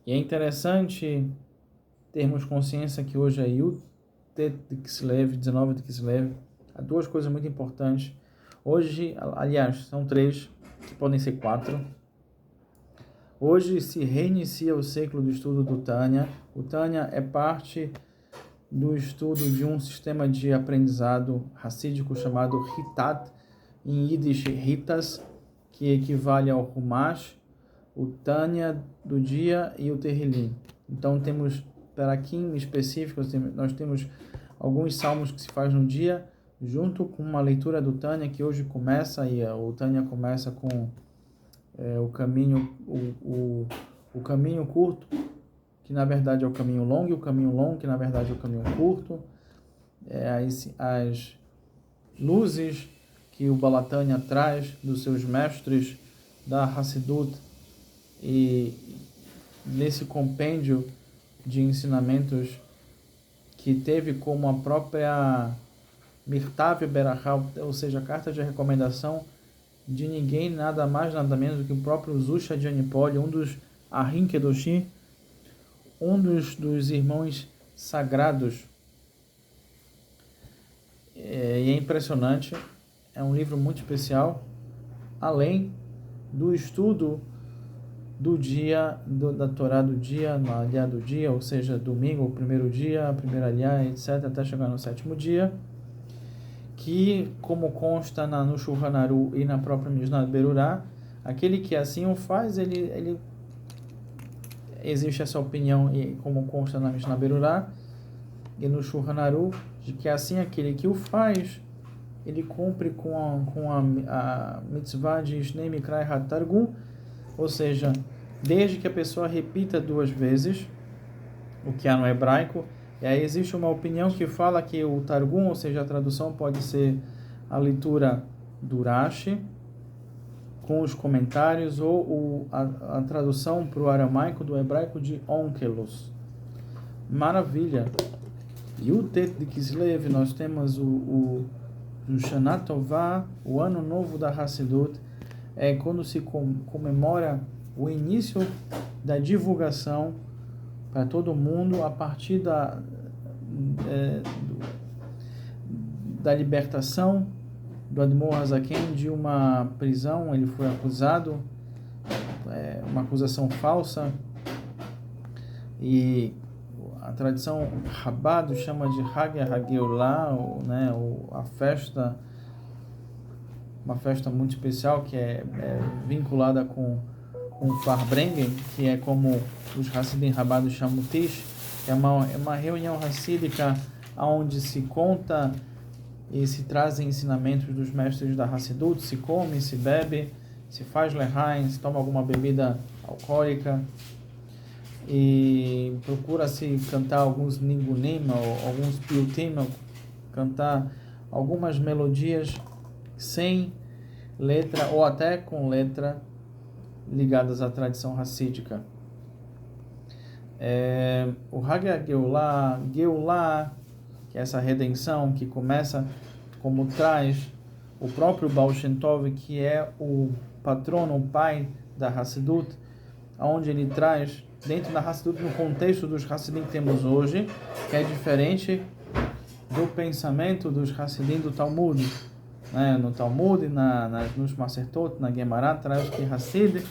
E é interessante termos consciência que hoje é Yud Tet de Kislev, 19 de Kislev. Há duas coisas muito importantes. Hoje, aliás, são três, que podem ser quatro. Hoje se reinicia o ciclo do estudo do Tânia. O Tânia é parte do estudo de um sistema de aprendizado racídico chamado Hitat, em Yiddish Hitas, que equivale ao Humash, o Tânia do dia e o Terrilim. Então temos peraquim específicos, nós temos alguns salmos que se faz no dia, junto com uma leitura do Tânia que hoje começa, e o Tânia começa com o caminho curto, que na verdade é o caminho longo, e o caminho longo, que na verdade é o caminho curto, as luzes que o Balatânia traz dos seus mestres da Hassidut, e nesse compêndio de ensinamentos que teve como a própria Mirtav Berachá, ou seja, a carta de recomendação de ninguém, nada mais, nada menos do que o próprio Zusha de Anipoli, um dos Ahim Kedoshim, um dos irmãos sagrados. E é impressionante, é um livro muito especial, além do estudo do dia, da Torá do dia, no aliá do dia, ou seja, domingo, o primeiro dia, a primeira aliá, etc., até chegar no sétimo dia, que, como consta no Shulchan Aruch e na própria Mishnah Berurah, aquele que assim o faz, ele existe essa opinião, e como consta na Mishnah Berurah e no Shulchan Aruch, de que assim aquele que o faz, ele cumpre com a mitzvah de Shnei Mikrai HaTargum, ou seja, desde que a pessoa repita duas vezes o que há no hebraico. E aí existe uma opinião que fala que o Targum, ou seja, a tradução pode ser a leitura do Rashi com os comentários, ou a tradução para o aramaico do hebraico de Onkelos. Maravilha! E o Tet de Kislev, nós temos o Shana Tová, o ano novo da Hassidut, é quando se comemora o início da divulgação para todo mundo a partir da libertação do Admor Hazaken de uma prisão. Ele foi acusado, uma acusação falsa, e a tradição Chabad chama de Hag HaGeulah, a festa, uma festa muito especial que é vinculada com Farbrengen, que é como os Hassidim Rabados chamam Tish, é uma reunião racídica onde se conta e se trazem ensinamentos dos mestres da Hassidut, se come, se bebe, se faz lehaim, se toma alguma bebida alcoólica, e procura-se cantar alguns ningunim, ou alguns piutim, cantar algumas melodias sem letra, ou até com letra, ligadas à tradição racídica. O Hag Geulah, que é essa redenção que começa, como traz o próprio Baal Shem Tov, que é o patrono, o pai da Hassidut, onde ele traz, dentro da Hassidut, no contexto dos Hassidim que temos hoje, que é diferente do pensamento dos Hassidim do Talmud. No Talmud, nos Masertot, na Gemara, traz que Hassid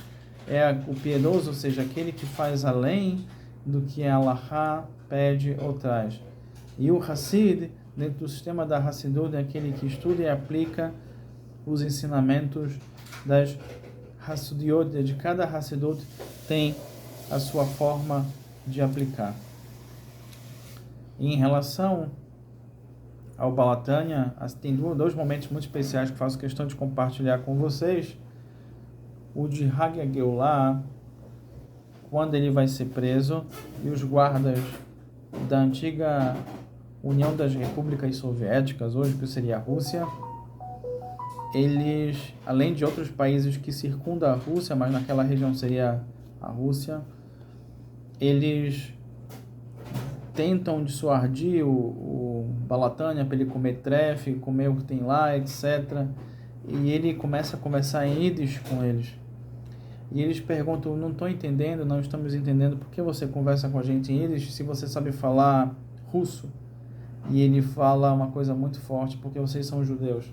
é o piedoso, ou seja, aquele que faz além do que a Allahá pede ou traz. E o Hassid, dentro do sistema da Hassidut, é aquele que estuda e aplica os ensinamentos das Hassidiot. De cada Hassidut tem a sua forma de aplicar. E em relação ao Balatânia, tem dois momentos muito especiais que faço questão de compartilhar com vocês. O de Hag HaGeulah, quando ele vai ser preso, e os guardas da antiga União das Repúblicas Soviéticas, hoje que seria a Rússia, eles, além de outros países que circundam a Rússia, mas naquela região seria a Rússia, eles tentam dissuadir o Balatânia para ele comer trefe, comer o que tem lá, etc. E ele começa a conversar em Yiddish com eles. E eles perguntam, não estou entendendo, não estamos entendendo, por que você conversa com a gente em Yiddish se você sabe falar russo? E ele fala uma coisa muito forte, porque vocês são judeus.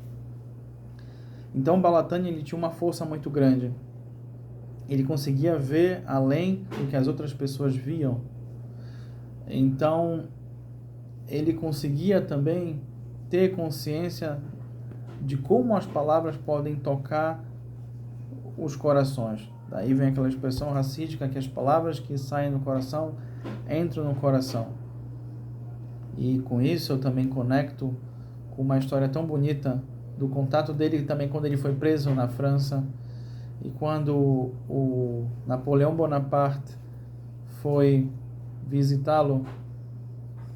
Então Balatani, ele tinha uma força muito grande. Ele conseguia ver além do que as outras pessoas viam. Então ele conseguia também ter consciência de como as palavras podem tocar os corações. Daí vem aquela expressão racídica que as palavras que saem do coração entram no coração. E com isso eu também conecto com uma história tão bonita do contato dele também quando ele foi preso na França e quando o Napoleão Bonaparte foi visitá-lo,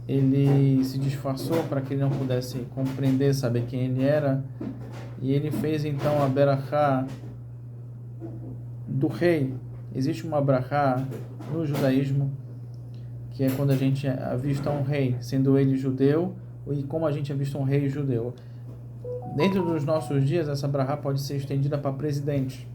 ele se disfarçou para que ele não pudesse compreender, saber quem ele era, e ele fez então a berachá do rei. Existe uma berachá no judaísmo que é quando a gente avista um rei, sendo ele judeu, e como a gente avista um rei judeu. Dentro dos nossos dias, essa berachá pode ser estendida para presidente.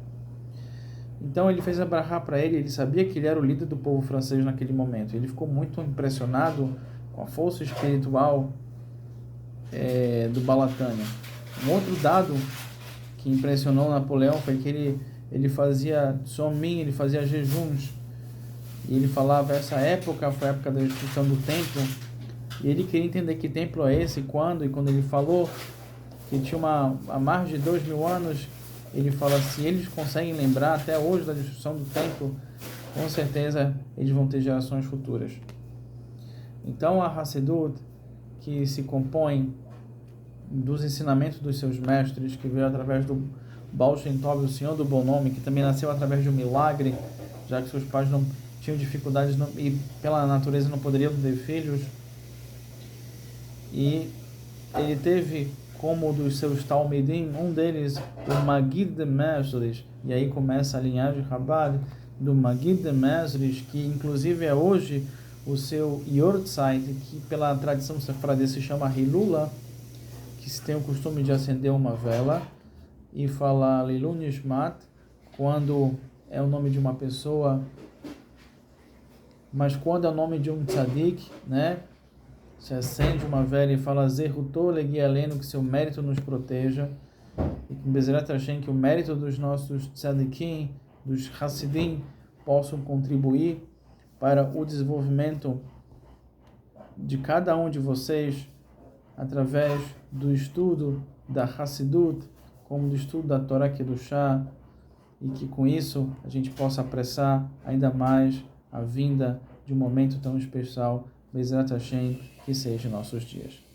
Então ele fez a berachá para ele, ele sabia que ele era o líder do povo francês naquele momento. Ele ficou muito impressionado com a força espiritual do Balatânia. Um outro dado que impressionou Napoleão foi que ele fazia somim, ele fazia jejuns. E ele falava, essa época foi a época da destruição do templo. E ele queria entender que templo é esse, quando. E quando ele falou que tinha há mais de 2000 anos, ele fala, se eles conseguem lembrar até hoje da destruição do templo, com certeza eles vão ter gerações futuras. Então a Hassidut, que se compõe dos ensinamentos dos seus mestres, que veio através do Baal Shem Tov, o Senhor do Bom Nome, que também nasceu através de um milagre, já que seus pais não tinham dificuldades e pela natureza não poderiam ter filhos. E ele teve como dos seus Talmidim, um deles, o Magid de Mestres, e aí começa a linhagem Chabad do Magid de Mestres, que inclusive é hoje o seu Yortzeit, que pela tradição sefardita se chama Hilula, que se tem o costume de acender uma vela e falar Lilu Nishmat, quando é o nome de uma pessoa, mas quando é o nome de um tzadik, né? Se acende uma vela e fala Zerutô Legialeno, que seu mérito nos proteja, e que Bezerat Hashem, que o mérito dos nossos tzadikim, dos Hassidim, possam contribuir para o desenvolvimento de cada um de vocês através do estudo da Hassidut, como do estudo da Torá Kedushá, e que com isso a gente possa apressar ainda mais a vinda de um momento tão especial, Bezerat Hashem, que seja em nossos dias.